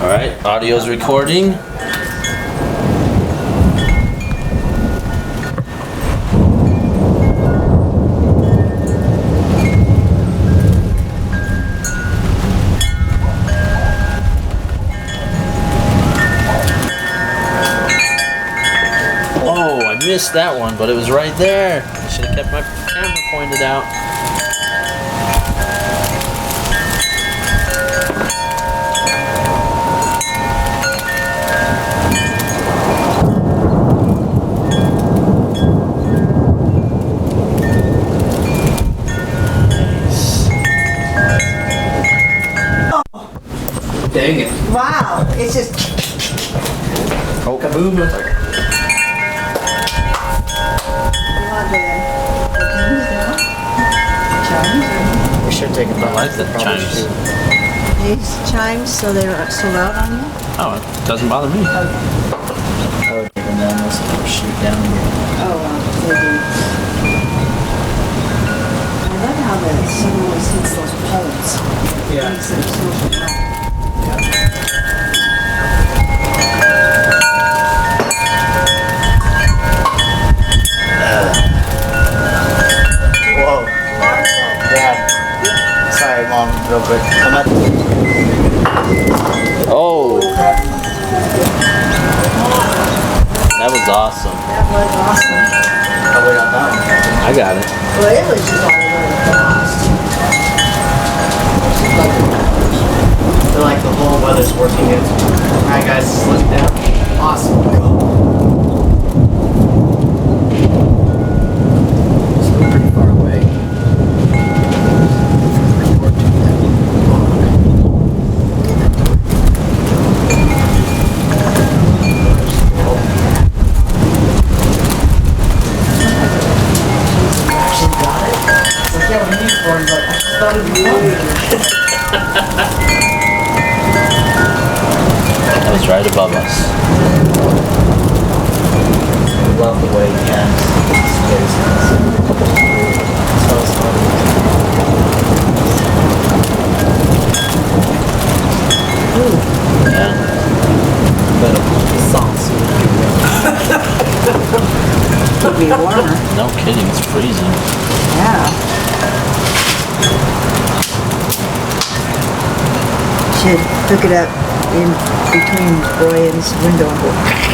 All right, audio's recording. Oh, I missed that one, but it was right there. I should have kept my camera pointed out. Dang it. Wow, it's just Oh, kaboom. you want the Chinese now? Chinese? We should take a I like the Probably chimes. should. These chimes, so they're so loud on you? Oh, it doesn't bother me. I would take them down. Let's shoot down here. Oh, they do. I love how the sun always hits those poles. Yeah. Makes it so loud. Whoa. Dad. Sorry, Mom, real quick. I'm at Oh, that was awesome. That was awesome. probably got that one. I got it. Well, it was just all really fast. I feel like the whole weather's working in. Alright, guys, slow down. Awesome. Go. Still pretty far away. Report to that. Actually got it. It's like, yeah, what do you need it for? He's like, I just thought it'd be fun. That was right above us. I love the way Kearns displays things. So smart. Yeah. But it sounds Could be warmer. No kidding, it's freezing. Yeah. Should hook it up in between Brian's window and go.